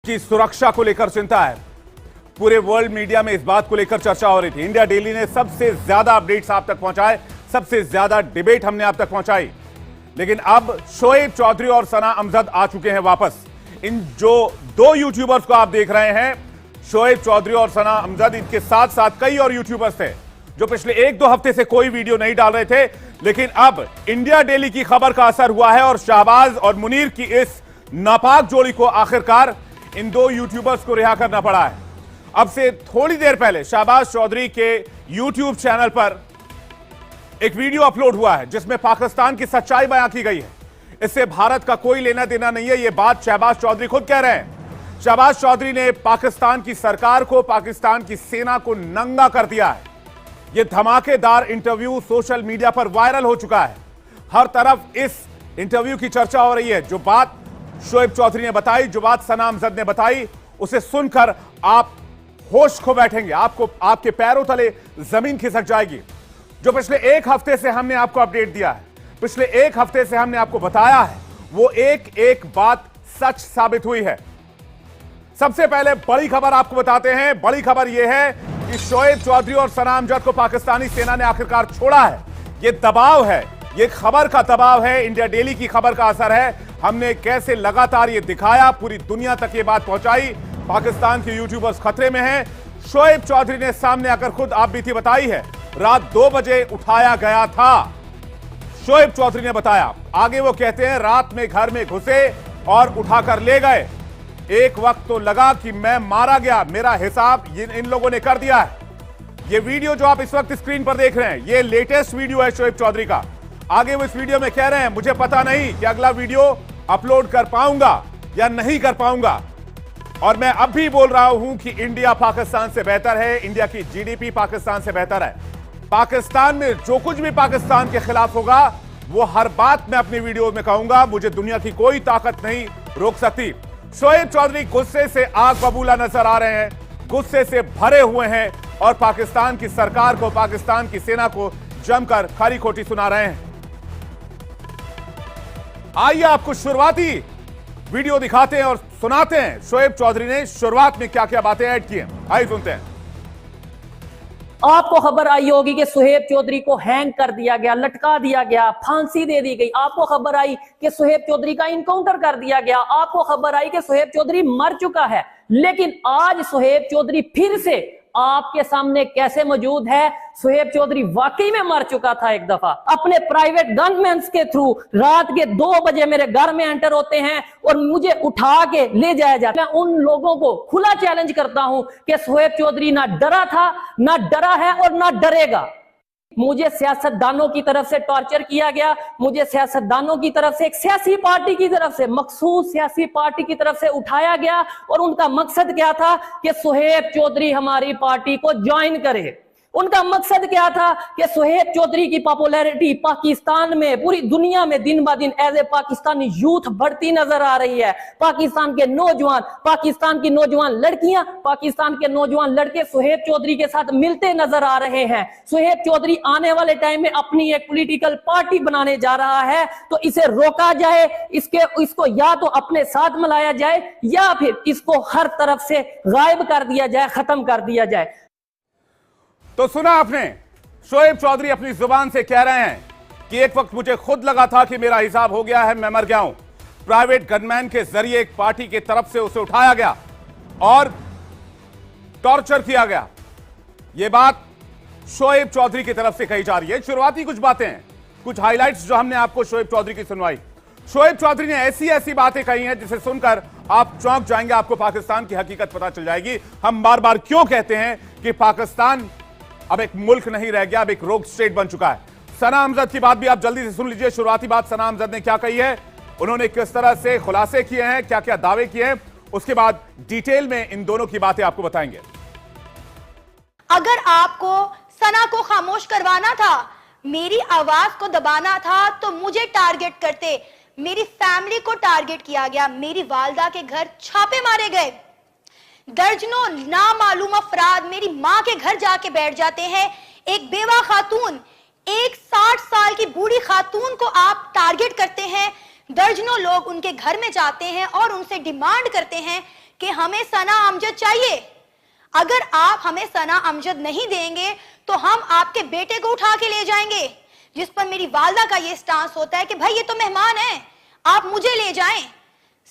की सुरक्षा को लेकर चिंता है। पूरे वर्ल्ड मीडिया में इस बात को लेकर चर्चा हो रही थी। इंडिया डेली ने सबसे ज्यादा अपडेट्स आप तक पहुंचाए, सबसे ज्यादा डिबेट हमने आप तक पहुंचाई। लेकिन अब शोएब चौधरी और सना अमजद आ चुके हैं वापस। इन जो दो यूट्यूबर्स को आप देख रहे हैं, शोएब चौधरी और सना अमजद, इनके साथ साथ कई और यूट्यूबर्स थे जो पिछले 1-2 हफ्ते से कोई वीडियो नहीं डाल रहे थे। लेकिन अब इंडिया डेली की खबर का असर हुआ है और शाहबाज और मुनीर की इस नापाक जोड़ी को आखिरकार इन दो यूट्यूबर्स को रिहा करना पड़ा है। अब से थोड़ी देर पहले शाहबाज चौधरी के यूट्यूब चैनल पर एक वीडियो अपलोड हुआ है जिसमें पाकिस्तान की सच्चाई बयां की गई है। इससे भारत का कोई लेना देना नहीं है, यह बात शाहबाज चौधरी खुद कह रहे हैं। शाहबाज चौधरी ने पाकिस्तान की सरकार को, पाकिस्तान की सेना को नंगा कर दिया है। यह धमाकेदार इंटरव्यू सोशल मीडिया पर वायरल हो चुका है। हर तरफ इस इंटरव्यू की चर्चा हो रही है। जो बात शोएब चौधरी ने बताई, जो बात सना अमजद ने बताई, उसे सुनकर आप होश खो बैठेंगे। आपको, आपके पैरों तले जमीन खिसक जाएगी। जो पिछले 1 हफ्ते से हमने आपको अपडेट दिया है, पिछले 1 हफ्ते से हमने आपको बताया है, वो एक एक बात सच साबित हुई है। सबसे पहले बड़ी खबर आपको बताते हैं। बड़ी खबर यह है कि शोएब चौधरी और सना अमजद को पाकिस्तानी सेना ने आखिरकार छोड़ा है। यह दबाव है, यह खबर का दबाव है, इंडिया डेली की खबर का असर है। हमने कैसे लगातार यह दिखाया, पूरी दुनिया तक यह बात पहुंचाई। पाकिस्तान के यूट्यूबर्स खतरे में हैं। शोएब चौधरी ने सामने आकर खुद आप बीती बताई है। रात 2 बजे उठाया गया था, शोएब चौधरी ने बताया। आगे वो कहते हैं रात में घर में घुसे और उठाकर ले गए। एक वक्त तो लगा कि मैं मारा गया, मेरा हिसाब इन लोगों ने कर दिया है। ये वीडियो जो आप इस वक्त स्क्रीन पर देख रहे हैं, ये लेटेस्ट वीडियो है शोएब चौधरी का। आगे वो इस वीडियो में कह रहे हैं, मुझे पता नहीं कि अगला वीडियो अपलोड कर पाऊंगा या नहीं कर पाऊंगा, और मैं अब भी बोल रहा हूं कि इंडिया पाकिस्तान से बेहतर है, इंडिया की जीडीपी पाकिस्तान से बेहतर है। पाकिस्तान में जो कुछ भी पाकिस्तान के खिलाफ होगा, वो हर बात मैं अपनी वीडियो में कहूंगा। मुझे दुनिया की कोई ताकत नहीं रोक सकती। शोएब चौधरी गुस्से से आग बबूला नजर आ रहे हैं, गुस्से से भरे हुए हैं और पाकिस्तान की सरकार को, पाकिस्तान की सेना को जमकर खरी खोटी सुना रहे हैं। आइए आपको शुरुआती वीडियो दिखाते हैं और सुनाते हैं शोएब चौधरी ने शुरुआत में क्या क्या बातें ऐड की हैं। आइए सुनते हैं। आपको खबर आई होगी कि शोएब चौधरी को हैंग कर दिया गया, लटका दिया गया, फांसी दे दी गई। आपको खबर आई कि शोएब चौधरी का इनकाउंटर कर दिया गया। आपको खबर आई कि शोएब चौधरी मर चुका है। लेकिन आज शोएब चौधरी फिर से आपके सामने कैसे मौजूद है? शोएब चौधरी वाकई में मर चुका था। एक दफा अपने प्राइवेट गनमैन के थ्रू रात के 2 बजे मेरे घर में एंटर होते हैं और मुझे उठा के ले जाया जाता है। मैं उन लोगों को खुला चैलेंज करता हूं कि शोएब चौधरी ना डरा था, ना डरा है और ना डरेगा। मुझे सियासतदानों की तरफ से टॉर्चर किया गया, मुझे सियासतदानों की तरफ से, एक सियासी पार्टी की तरफ से, मखसूस सियासी पार्टी की तरफ से उठाया गया और उनका मकसद क्या था कि शोएब चौधरी हमारी पार्टी को ज्वाइन करे। उनका मकसद क्या था कि शोएब चौधरी की पॉपुलैरिटी पाकिस्तान में, पूरी दुनिया में दिन ब दिन एज ए पाकिस्तानी यूथ बढ़ती नजर आ रही है। पाकिस्तान के नौजवान, पाकिस्तान की नौजवान लड़कियां, पाकिस्तान के नौजवान लड़के शोएब चौधरी के साथ मिलते नजर आ रहे हैं। शोएब चौधरी आने वाले टाइम में अपनी एक पॉलिटिकल पार्टी बनाने जा रहा है, तो इसे रोका जाए, इसको या तो अपने साथ मिलाया जाए या फिर इसको हर तरफ से गायब कर दिया जाए, खत्म कर दिया जाए। तो सुना आपने, शोएब चौधरी अपनी जुबान से कह रहे हैं कि एक वक्त मुझे खुद लगा था कि मेरा हिसाब हो गया है, मैं मर गया हूं। प्राइवेट गनमैन के जरिए एक पार्टी की तरफ से उसे उठाया गया और टॉर्चर किया गया। यह बात शोएब चौधरी की तरफ से कही जा रही है। शुरुआती कुछ बातें हैं, कुछ हाइलाइट्स जो हमने आपको शोएब चौधरी की सुनवाई। शोएब चौधरी ने ऐसी ऐसी बातें कही हैं जिसे सुनकर आप चौंक जाएंगे, आपको पाकिस्तान की हकीकत पता चल जाएगी। हम बार बार क्यों कहते हैं कि पाकिस्तान अब एक मुल्क नहीं रह गया, अब एक रोग स्टेट बन चुका है। सना अमजद की बात भी आप जल्दी से सुन लीजिए। शुरुआती बात सना अमजद ने क्या कही है, उन्होंने किस तरह से खुलासे किए हैं, क्या क्या दावे किए हैं, उसके बाद डिटेल में इन दोनों की बातें आपको बताएंगे। अगर आपको सना को खामोश करवाना था, मेरी आवाज को दबाना था, तो मुझे टारगेट करते। मेरी फैमिली को टारगेट किया गया, मेरी वालदा के घर छापे मारे गए, दर्जनों नामालूम अफराद मेरी मां के घर जाके बैठ जाते हैं। एक बेवा खातून, एक 60 साल की बूढ़ी खातून को आप टारगेट करते हैं। दर्जनों लोग उनके घर में जाते हैं और उनसे डिमांड करते हैं कि हमें सना अमजद चाहिए। अगर आप हमें सना अमजद नहीं देंगे तो हम आपके बेटे को उठा के ले जाएंगे। जिस पर मेरी वालदा का ये स्टांस होता है कि भाई ये तो मेहमान है, आप मुझे ले जाएं।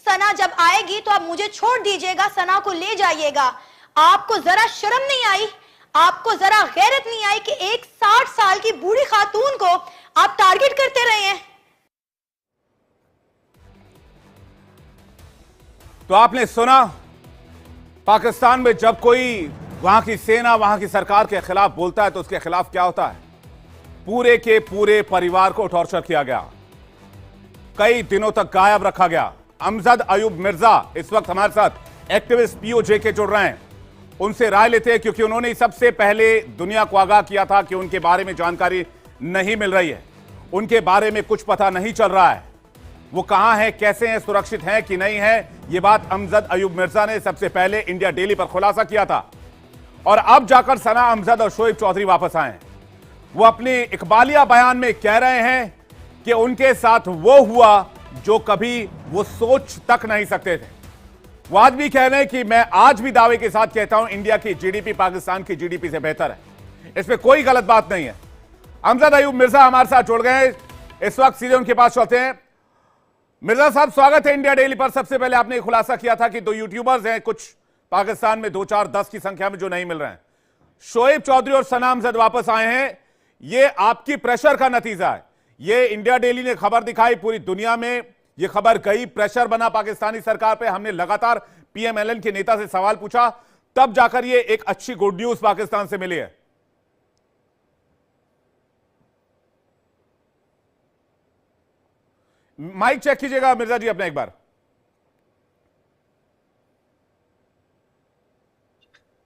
सना जब आएगी तो आप मुझे छोड़ दीजिएगा, सना को ले जाइएगा। आपको जरा शर्म नहीं आई, आपको जरा गैरत नहीं आई कि एक 60 साल की बूढ़ी खातून को आप टारगेट करते रहे हैं। तो आपने सुना, पाकिस्तान में जब कोई वहां की सेना, वहां की सरकार के खिलाफ बोलता है तो उसके खिलाफ क्या होता है? पूरे के पूरे परिवार को टॉर्चर किया गया, कई दिनों तक गायब रखा गया। अमजद अयूब मिर्जा इस वक्त हमारे साथ एक्टिविस्ट पीओजे के जुड़ रहे हैं, उनसे राय लेते हैं, क्योंकि उन्होंने सबसे पहले दुनिया को आगाह किया था कि उनके बारे में जानकारी नहीं मिल रही है, उनके बारे में कुछ पता नहीं चल रहा है, वो कहां है, कैसे हैं, सुरक्षित हैं कि नहीं है। यह बात अमजद अयूब मिर्जा ने सबसे पहले इंडिया डेली पर खुलासा किया था। और अब जाकर सना अमजद और शोएब चौधरी वापस आए हैं। वो अपने इकबालिया बयान में कह रहे हैं कि उनके साथ वो हुआ जो कभी वो सोच तक नहीं सकते थे। वो आज भी कह रहे हैं कि मैं आज भी दावे के साथ कहता हूं इंडिया की जीडीपी पाकिस्तान की जीडीपी से बेहतर है, इसमें कोई गलत बात नहीं है। अमजद अयूब मिर्जा हमारे साथ जुड़ गए हैं, इस वक्त सीधे उनके पास चलते हैं। मिर्जा साहब, स्वागत है इंडिया डेली पर। सबसे पहले आपने खुलासा किया था कि 2 यूट्यूबर्स हैं कुछ पाकिस्तान में 2, 4, 10 की संख्या में जो नहीं मिल रहे हैं। शोएब चौधरी और सना अमजद वापस आए हैं, ये आपकी प्रेशर का नतीजा है। ये इंडिया डेली ने खबर दिखाई, पूरी दुनिया में ये खबर गई, प्रेशर बना पाकिस्तानी सरकार पे। हमने लगातार पीएमएलएन के नेता से सवाल पूछा, तब जाकर ये एक अच्छी गुड न्यूज पाकिस्तान से मिली है। माइक चेक कीजिएगा मिर्जा जी अपना एक बार।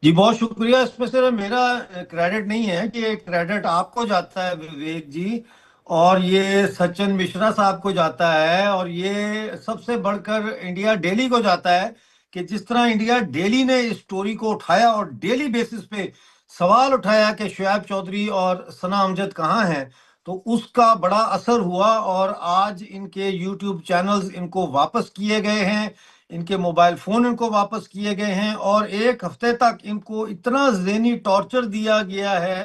जी बहुत शुक्रिया। इसमें सिर्फ मेरा क्रेडिट नहीं है कि क्रेडिट आपको जाता है विवेक जी, और ये सचिन मिश्रा साहब को जाता है, और ये सबसे बढ़कर इंडिया डेली को जाता है कि जिस तरह इंडिया डेली ने इस स्टोरी को उठाया और डेली बेसिस पे सवाल उठाया कि शोएब चौधरी और सना अमजद कहाँ हैं, तो उसका बड़ा असर हुआ। और आज इनके यूट्यूब चैनल्स इनको वापस किए गए हैं, इनके मोबाइल फोन इनको वापस किए गए हैं, और 1 हफ्ते तक इनको इतना ज़हनी टॉर्चर दिया गया है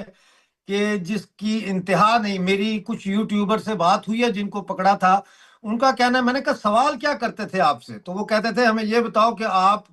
कि जिसकी इंतहा नहीं। मेरी कुछ यूट्यूबर से बात हुई है जिनको पकड़ा था, उनका कहना है, मैंने कहा सवाल क्या करते थे आपसे, तो वो कहते थे हमें ये बताओ कि आप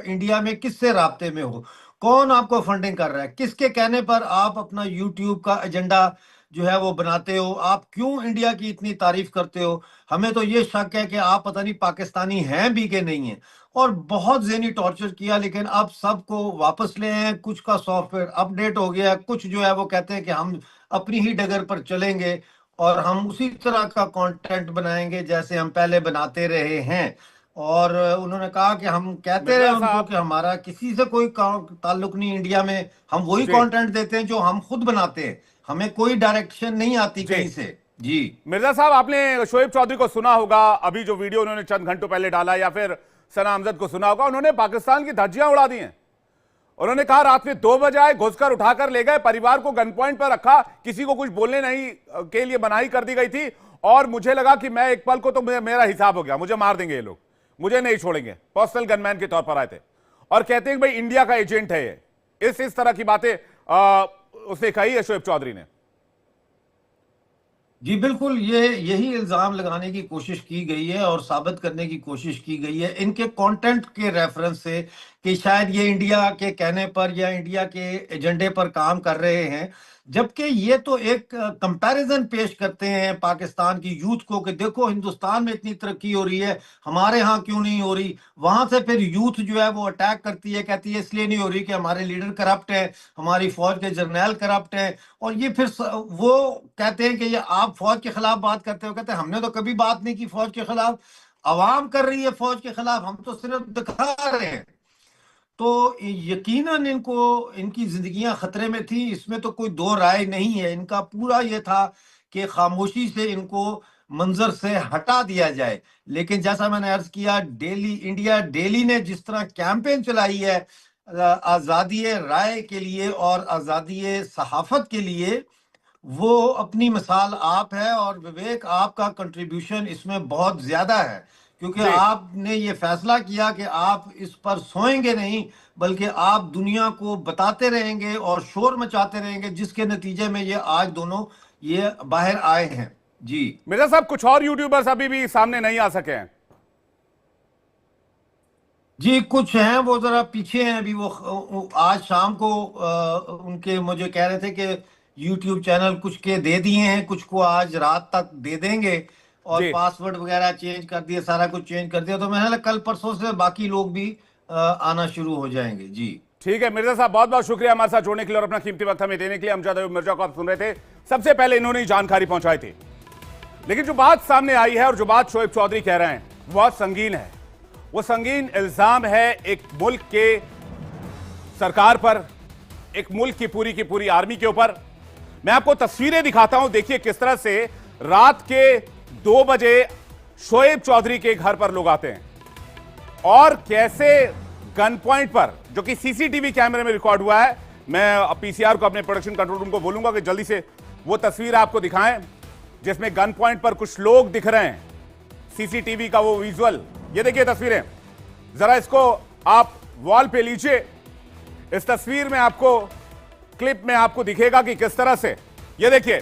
इंडिया में किससे राब्ते में हो, कौन आपको फंडिंग कर रहा है, किसके कहने पर आप अपना यूट्यूब का एजेंडा जो है वो बनाते हो, आप क्यों इंडिया की इतनी तारीफ करते हो, हमें तो ये शक है कि आप पता नहीं पाकिस्तानी हैं भी कि नहीं है। और बहुत ज़हनी टॉर्चर किया, लेकिन अब सबको वापस ले आए। कुछ का सॉफ्टवेयर अपडेट हो गया, कुछ जो है वो कहते हैं कि हम अपनी ही डगर पर चलेंगे और हम उसी तरह का कंटेंट बनाएंगे जैसे हम पहले बनाते रहे हैं। और उन्होंने कहा कि हम कहते रहे उनको कि हमारा किसी से कोई ताल्लुक नहीं इंडिया में, हम वही कंटेंट देते हैं जो हम खुद बनाते हैं, हमें कोई डायरेक्शन नहीं आती कहीं से। जी मिर्जा साहब, आपने शोएब चौधरी को सुना होगा, अभी जो वीडियो उन्होंने चंद घंटों पहले डाला, या फिर सना अमजद को सुना होगा, उन्होंने पाकिस्तान की धज्जियां उड़ा दी हैं। उन्होंने कहा रात में 2 बजे आए, घुसकर उठाकर ले गए, परिवार को गन पॉइंट पर रखा, किसी को कुछ बोलने नहीं के लिए मनाही कर दी गई थी, और मुझे लगा कि मैं एक पल को तो मेरा हिसाब हो गया, मुझे मार देंगे ये लोग, मुझे नहीं छोड़ेंगे। पर्सनल गनमैन के तौर पर आए थे और कहते हैं कि भाई इंडिया का एजेंट है ये। इस तरह की बातें उसने कही है शोएब चौधरी ने। जी बिल्कुल, यही इल्जाम लगाने की कोशिश की गई है और साबित करने की कोशिश की गई है इनके कंटेंट के रेफरेंस से कि शायद ये इंडिया के कहने पर या इंडिया के एजेंडे पर काम कर रहे हैं, जबकि ये तो एक कंपैरिजन पेश करते हैं पाकिस्तान की यूथ को कि देखो हिंदुस्तान में इतनी तरक्की हो रही है, हमारे यहाँ क्यों नहीं हो रही। वहां से फिर यूथ जो है वो अटैक करती है, कहती है इसलिए नहीं हो रही कि हमारे लीडर करप्ट है, हमारी फौज के जर्नैल करप्ट है। और ये फिर वो कहते हैं कि ये आप फौज के खिलाफ बात करते हो, कहते हैं हमने तो कभी बात नहीं की फौज के खिलाफ, अवाम कर रही है फौज के खिलाफ, हम तो सिर्फ दिखा रहे हैं। तो यकीनन इनको इनकी जिंदगियां खतरे में थी, इसमें तो कोई दो राय नहीं है। इनका पूरा ये था कि खामोशी से इनको मंजर से हटा दिया जाए। लेकिन जैसा मैंने अर्ज किया, इंडिया डेली ने जिस तरह कैंपेन चलाई है आज़ादी राय के लिए और आज़ादी सहाफत के लिए, वो अपनी मिसाल आप है। और विवेक, आपका कंट्रीब्यूशन इसमें बहुत ज्यादा है, क्योंकि जी। आपने ये फैसला किया कि आप इस पर सोएंगे नहीं, बल्कि आप दुनिया को बताते रहेंगे और शोर मचाते रहेंगे, जिसके नतीजे में ये आज दोनों ये बाहर आए हैं। जी मिर्जा साहब, कुछ और यूट्यूबर्स अभी भी सामने नहीं आ सके हैं। जी, कुछ हैं वो जरा पीछे हैं अभी। वो आज शाम को उनके मुझे कह रहे थे कि यूट्यूब चैनल कुछ के दे दिए हैं, कुछ को आज रात तक दे देंगे, और जी पासवर्ड वगैरह चेंज कर दिए, सारा कुछ चेंज कर दिया। तो मैंने लगा कल परसों से बाकी लोग भी आना शुरू हो जाएंगे। जी ठीक है मिर्जा साहब, बहुत बहुत शुक्रिया हमारे साथ जुड़ने के लिए और अपना कीमती वक्त हमें देने के लिए। अमजद अयूब मिर्जा को आप सुन रहे थे, सबसे पहले इन्होंने ही जानकारी पहुंचाई थी। लेकिन जो बात सामने आई है और जो बात शोएब चौधरी कह रहे हैं वो बहुत संगीन है। वो संगीन इल्जाम है एक मुल्क के सरकार पर, एक मुल्क की पूरी आर्मी के ऊपर। मैं आपको तस्वीरें दिखाता हूं, देखिए किस तरह से रात के 2 बजे शोएब चौधरी के घर पर लोग आते हैं और कैसे गन पॉइंट पर, जो कि सीसीटीवी कैमरे में रिकॉर्ड हुआ है। मैं पीसीआर को, अपने प्रोडक्शन कंट्रोल रूम को बोलूंगा कि जल्दी से वो तस्वीर आपको दिखाएं जिसमें गन पॉइंट पर कुछ लोग दिख रहे हैं, सीसीटीवी का वो विजुअल। ये देखिए तस्वीरें, जरा इसको आप वॉल पे लीजिए। इस तस्वीर में आपको, क्लिप में आपको दिखेगा कि किस तरह से, ये देखिए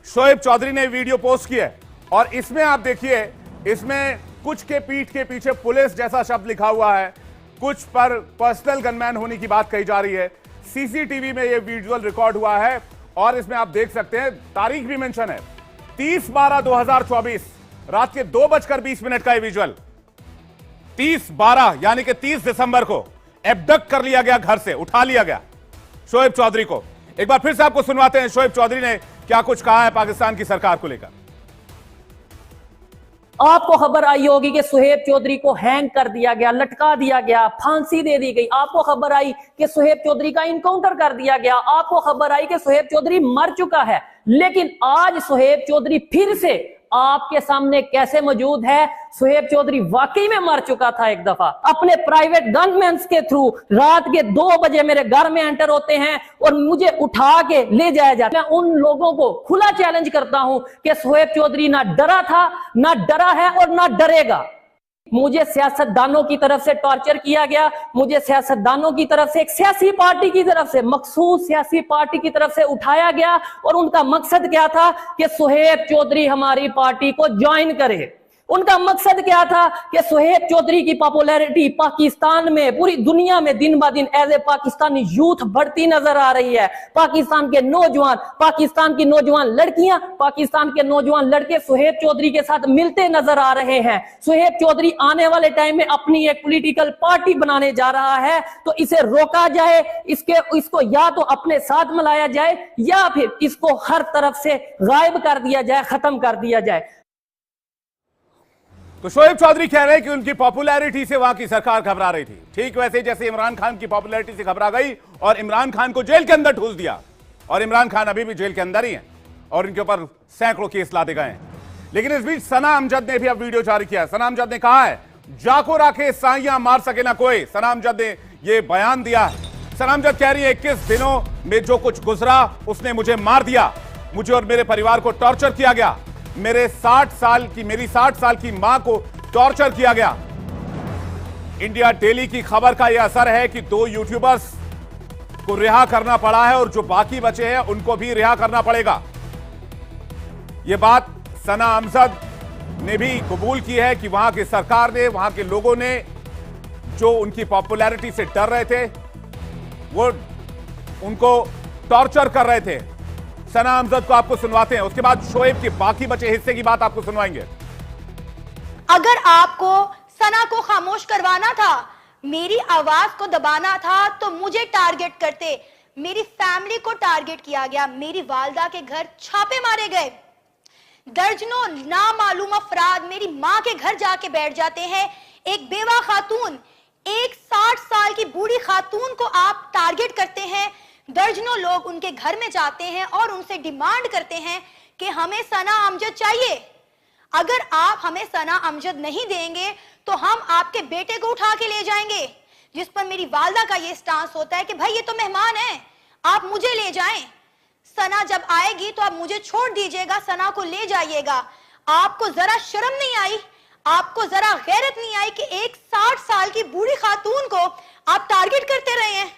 शोएब चौधरी ने वीडियो पोस्ट किया है और इसमें आप देखिए, इसमें कुछ के पीठ के पीछे पुलिस जैसा शब्द लिखा हुआ है, कुछ पर पर्सनल गनमैन होने की बात कही जा रही है। सीसीटीवी में ये विजुअल रिकॉर्ड हुआ है और इसमें आप देख सकते हैं, तारीख भी मेंशन है 30/12/2024, रात के 2:20 का ये विजुअल। 30/12 यानी कि 30 दिसंबर को एब्डक्ट कर लिया गया, घर से उठा लिया गया शोएब चौधरी को। एक बार फिर से आपको सुनवाते हैं शोएब चौधरी ने क्या कुछ कहा है पाकिस्तान की सरकार को लेकर। आपको खबर आई होगी कि सुहेब चौधरी को हैंग कर दिया गया, लटका दिया गया, फांसी दे दी गई। आपको खबर आई कि सुहेब चौधरी का इनकाउंटर कर दिया गया। आपको खबर आई कि सुहेब चौधरी मर चुका है। लेकिन आज सुहेब चौधरी फिर से आपके सामने कैसे मौजूद है? सुहेब चौधरी वाकई में मर चुका था एक दफा। अपने प्राइवेट गनमैन के थ्रू रात के 2 बजे मेरे घर में एंटर होते हैं और मुझे उठा के ले जाया जाता है। मैं उन लोगों को खुला चैलेंज करता हूं कि सुहेब चौधरी ना डरा था, ना डरा है और ना डरेगा। मुझे सियासतदानों की तरफ से टॉर्चर किया गया, मुझे सियासतदानों की तरफ से, एक सियासी पार्टी की तरफ से, मखसूस सियासी पार्टी की तरफ से उठाया गया और उनका मकसद क्या था कि सुहेब चौधरी हमारी पार्टी को ज्वाइन करे। उनका मकसद क्या था कि सुहेब चौधरी की पॉपुलैरिटी पाकिस्तान में, पूरी दुनिया में दिन ब दिन एज ए पाकिस्तानी यूथ बढ़ती नजर आ रही है। पाकिस्तान के नौजवान, पाकिस्तान की नौजवान लड़कियां, पाकिस्तान के नौजवान लड़के सुहेब चौधरी के साथ मिलते नजर आ रहे हैं। सुहेब चौधरी आने वाले टाइम में अपनी एक पॉलिटिकल पार्टी बनाने जा रहा है, तो इसे रोका जाए, इसको या तो अपने साथ मिलाया जाए या फिर इसको हर तरफ से गायब कर दिया जाए, खत्म कर दिया जाए। तो शोएब चौधरी कह रहे हैं कि उनकी पॉपुलैरिटी से वहां की सरकार घबरा रही थी, ठीक वैसे जैसे इमरान खान की पॉपुलैरिटी से घबरा गई और इमरान खान को जेल के अंदर ठूस दिया। और इमरान खान अभी भी जेल के अंदर ही हैं और इनके ऊपर सैकड़ों केस लादे गए हैं। लेकिन इस बीच सना अमजद ने भी अब वीडियो जारी किया। सना अमजद ने कहा है, जाको राखे साइयां मार सके ना कोई। सना अमजद ने यह बयान दिया है। सना अमजद कह रही है 21 दिनों में जो कुछ गुजरा उसने मुझे मार दिया, मुझे और मेरे परिवार को टॉर्चर किया गया, मेरी 60 साल की मां को टॉर्चर किया गया। इंडिया डेली की खबर का यह असर है कि 2 यूट्यूबर्स को रिहा करना पड़ा है और जो बाकी बचे हैं उनको भी रिहा करना पड़ेगा। यह बात सना अमजद ने भी कबूल की है कि वहां की सरकार ने, वहां के लोगों ने जो उनकी पॉपुलैरिटी से डर रहे थे, वो उनको टॉर्चर कर रहे थे। सना अमजद को आपको सुनवाते हैं, उसके बाद शोएब के बाकी बचे हिस्से की बात आपको सुनवाएंगे। अगर आपको सना को खामोश करवाना था, मेरी आवाज को दबाना था, तो मुझे टारगेट करते। मेरी फैमिली को टारगेट किया गया, मेरी वालदा के घर छापे मारे गए, दर्जनों नामालूम अफराद मेरी मां के घर जाके बैठ जाते हैं। एक बेवा खातून, एक 60 साल की बूढ़ी खातून को आप टारगेट करते हैं। दर्जनों लोग उनके घर में जाते हैं और उनसे डिमांड करते हैं कि हमें सना अमजद चाहिए। अगर आप हमें सना अमजद नहीं देंगे तो हम आपके बेटे को उठा के ले जाएंगे। जिस पर मेरी वालदा का ये स्टांस होता है कि भाई ये तो मेहमान है, आप मुझे ले जाएं। सना जब आएगी तो आप मुझे छोड़ दीजिएगा, सना को ले जाइएगा। आपको जरा शर्म नहीं आई? आपको जरा गैरत नहीं आई कि एक 60 साल की बूढ़ी खातून को आप टारगेट करते रहे हैं।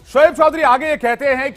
शोएब चौधरी आगे ये कहते हैं